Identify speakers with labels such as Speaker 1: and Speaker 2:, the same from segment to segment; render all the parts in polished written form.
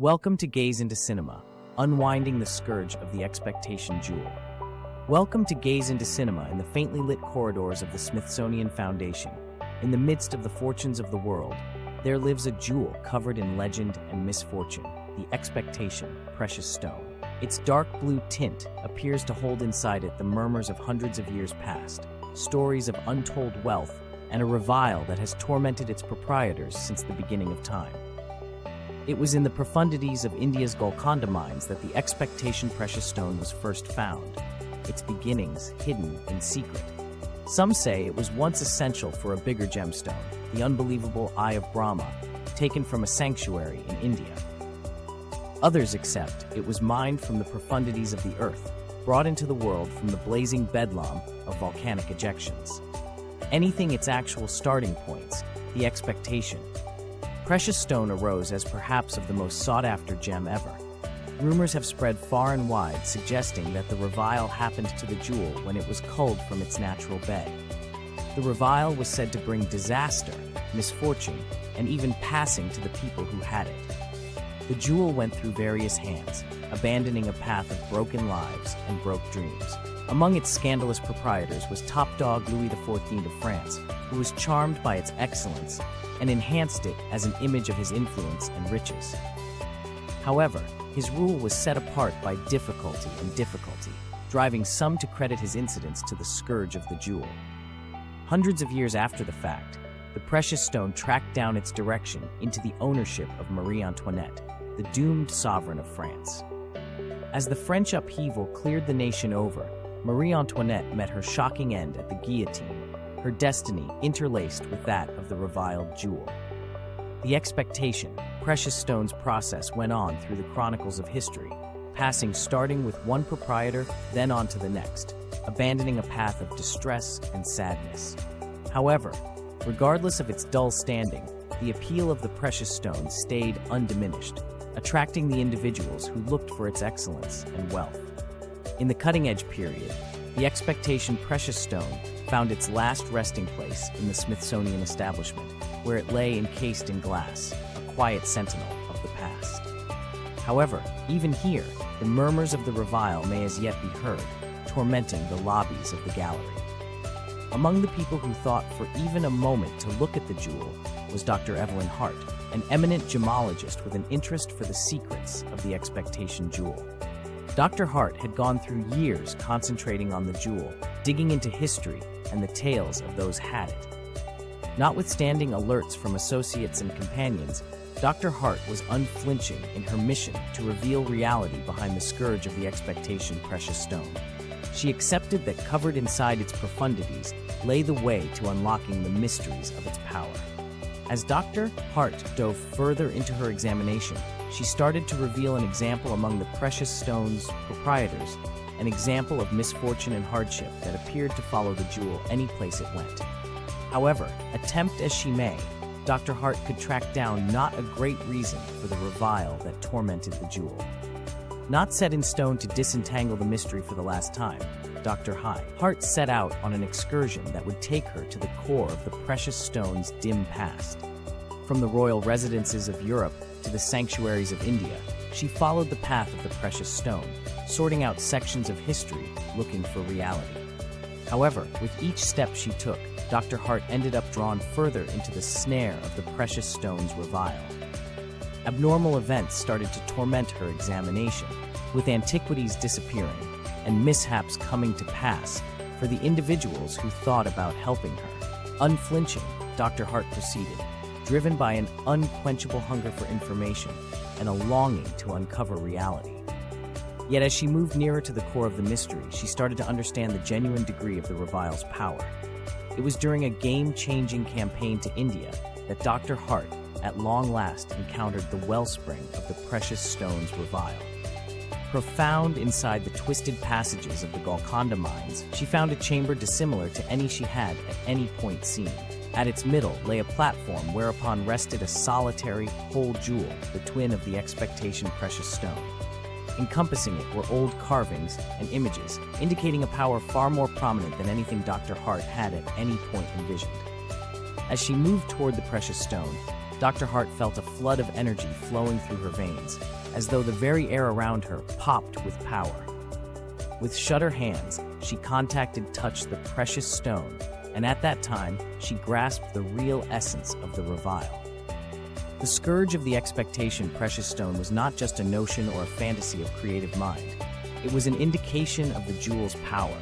Speaker 1: Welcome to Gaze into Cinema, unwinding the scourge of the expectation jewel. Welcome to Gaze into Cinema in the faintly lit corridors of the Smithsonian Foundation. In the midst of the fortunes of the world, there lives a jewel covered in legend and misfortune, the expectation precious stone. Its dark blue tint appears to hold inside it the murmurs of hundreds of years past, stories of untold wealth, and a revile that has tormented its proprietors since the beginning of time. It was in the profundities of India's Golconda mines that the expectation precious stone was first found, its beginnings hidden in secret. Some say it was once essential for a bigger gemstone, the unbelievable Eye of Brahma, taken from a sanctuary in India. Others accept it was mined from the profundities of the earth, brought into the world from the blazing bedlam of volcanic ejections. Anything its actual starting points, the expectation precious stone arose as perhaps of the most sought-after gem ever. Rumors have spread far and wide suggesting that the revile happened to the jewel when it was culled from its natural bed. The revile was said to bring disaster, misfortune, and even passing to the people who had it. The jewel went through various hands, abandoning a path of broken lives and broke dreams. Among its scandalous proprietors was top dog Louis XIV of France, who was charmed by its excellence and enhanced it as an image of his influence and riches. However, his rule was set apart by difficulty, driving some to credit his incidents to the scourge of the jewel. Hundreds of years after the fact, the precious stone tracked down its direction into the ownership of Marie Antoinette, the doomed sovereign of France. As the French upheaval cleared the nation over, Marie Antoinette met her shocking end at the guillotine, her destiny interlaced with that of the reviled jewel. The expectation precious stones process went on through the chronicles of history, starting with one proprietor, then on to the next, abandoning a path of distress and sadness. However, regardless of its dull standing, the appeal of the precious stone stayed undiminished, attracting the individuals who looked for its excellence and wealth. In the cutting-edge period, the expectation precious stone found its last resting place in the Smithsonian establishment, where it lay encased in glass, a quiet sentinel of the past. However, even here, the murmurs of the revile may as yet be heard, tormenting the lobbies of the gallery. Among the people who thought for even a moment to look at the jewel was Dr. Evelyn Hart, an eminent gemologist with an interest for the secrets of the expectation jewel. Dr. Hart had gone through years concentrating on the jewel, digging into history and the tales of those had it. Notwithstanding alerts from associates and companions, Dr. Hart was unflinching in her mission to reveal reality behind the scourge of the expectation precious stone. She accepted that covered inside its profundities lay the way to unlocking the mysteries of its power. As Dr. Hart dove further into her examination, she started to reveal an example among the precious stone's proprietors, an example of misfortune and hardship that appeared to follow the jewel any place it went. However, attempt as she may, Dr. Hart could track down not a great reason for the revile that tormented the jewel. Not set in stone to disentangle the mystery for the last time, Dr. Hart set out on an excursion that would take her to the core of the precious stone's dim past. From the royal residences of Europe to the sanctuaries of India, she followed the path of the precious stone, sorting out sections of history looking for reality. However, with each step she took, Dr. Hart ended up drawn further into the snare of the precious stone's revile. Abnormal events started to torment her examination, with antiquities disappearing and mishaps coming to pass for the individuals who thought about helping her. Unflinching, Dr. Hart proceeded, driven by an unquenchable hunger for information and a longing to uncover reality. Yet as she moved nearer to the core of the mystery, she started to understand the genuine degree of the revile's power. It was during a game-changing campaign to India that Dr. Hart, at long last, encountered the wellspring of the precious stone's revile. Profound inside the twisted passages of the Golconda mines, she found a chamber dissimilar to any she had at any point seen. At its middle lay a platform whereupon rested a solitary, whole jewel, the twin of the expectation precious stone. Encompassing it were old carvings and images, indicating a power far more prominent than anything Dr. Hart had at any point envisioned. As she moved toward the precious stone, Dr. Hart felt a flood of energy flowing through her veins, as though the very air around her popped with power. With shudder hands, she touched the precious stone, and at that time, she grasped the real essence of the revile. The scourge of the expectation precious stone was not just a notion or a fantasy of creative mind. It was an indication of the jewel's power,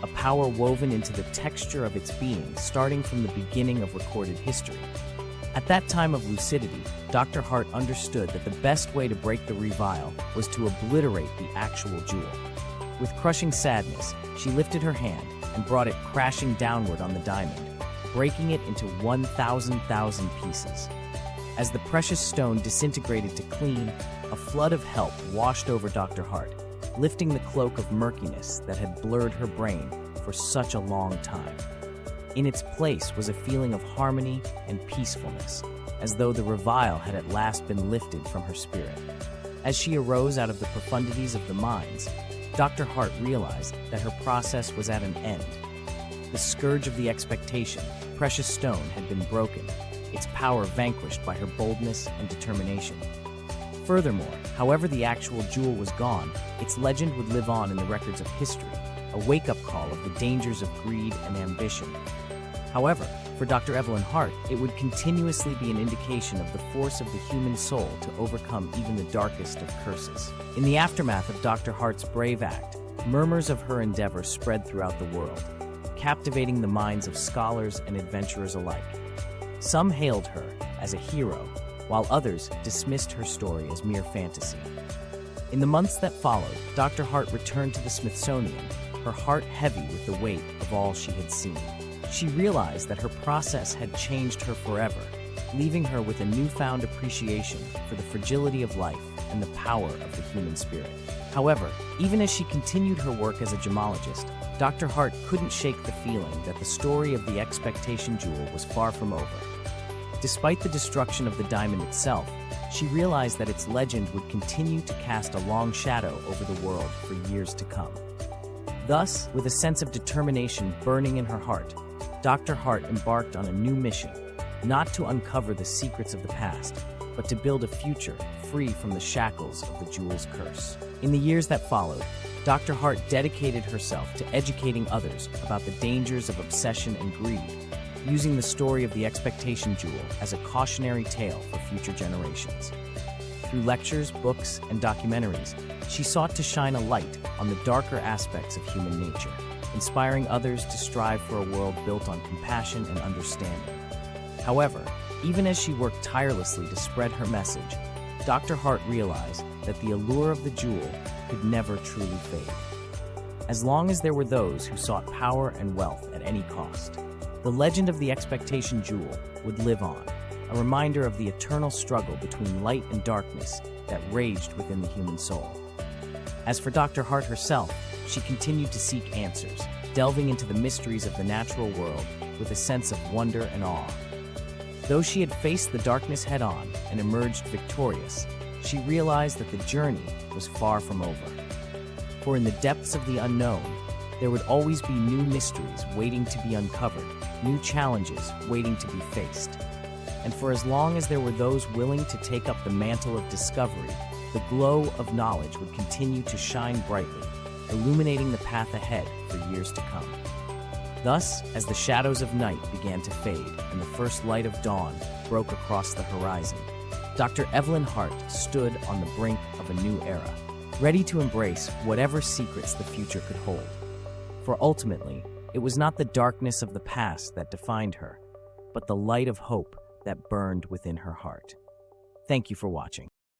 Speaker 1: a power woven into the texture of its being, starting from the beginning of recorded history. At that time of lucidity, Dr. Hart understood that the best way to break the revile was to obliterate the actual jewel. With crushing sadness, she lifted her hand and brought it crashing downward on the diamond, breaking it into 1,000 pieces. As the precious stone disintegrated to clean, a flood of help washed over Dr. Hart, lifting the cloak of murkiness that had blurred her brain for such a long time. In its place was a feeling of harmony and peacefulness, as though the revile had at last been lifted from her spirit. As she arose out of the profundities of the mines, Dr. Hart realized that her process was at an end. The scourge of the expectation, precious stone, had been broken, its power vanquished by her boldness and determination. Furthermore, however the actual jewel was gone, its legend would live on in the records of history, a wake-up call of the dangers of greed and ambition. However, for Dr. Evelyn Hart, it would continuously be an indication of the force of the human soul to overcome even the darkest of curses. In the aftermath of Dr. Hart's brave act, murmurs of her endeavor spread throughout the world, captivating the minds of scholars and adventurers alike. Some hailed her as a hero, while others dismissed her story as mere fantasy. In the months that followed, Dr. Hart returned to the Smithsonian, her heart heavy with the weight of all she had seen. She realized that her process had changed her forever, leaving her with a newfound appreciation for the fragility of life and the power of the human spirit. However, even as she continued her work as a gemologist, Dr. Hart couldn't shake the feeling that the story of the expectation jewel was far from over. Despite the destruction of the diamond itself, she realized that its legend would continue to cast a long shadow over the world for years to come. Thus, with a sense of determination burning in her heart, Dr. Hart embarked on a new mission, not to uncover the secrets of the past, but to build a future free from the shackles of the jewel's curse. In the years that followed, Dr. Hart dedicated herself to educating others about the dangers of obsession and greed, using the story of the expectation jewel as a cautionary tale for future generations. Through lectures, books, and documentaries, she sought to shine a light on the darker aspects of human nature, inspiring others to strive for a world built on compassion and understanding. However, even as she worked tirelessly to spread her message, Dr. Hart realized that the allure of the jewel could never truly fade. As long as there were those who sought power and wealth at any cost, the legend of the expectation jewel would live on, a reminder of the eternal struggle between light and darkness that raged within the human soul. As for Dr. Hart herself, she continued to seek answers, delving into the mysteries of the natural world with a sense of wonder and awe. Though she had faced the darkness head-on and emerged victorious, she realized that the journey was far from over. For in the depths of the unknown, there would always be new mysteries waiting to be uncovered, new challenges waiting to be faced. And for as long as there were those willing to take up the mantle of discovery, the glow of knowledge would continue to shine brightly, illuminating the path ahead for years to come. Thus, as the shadows of night began to fade and the first light of dawn broke across the horizon, Dr. Evelyn Hart stood on the brink of a new era, ready to embrace whatever secrets the future could hold. For ultimately, it was not the darkness of the past that defined her, but the light of hope that burned within her heart. Thank you for watching.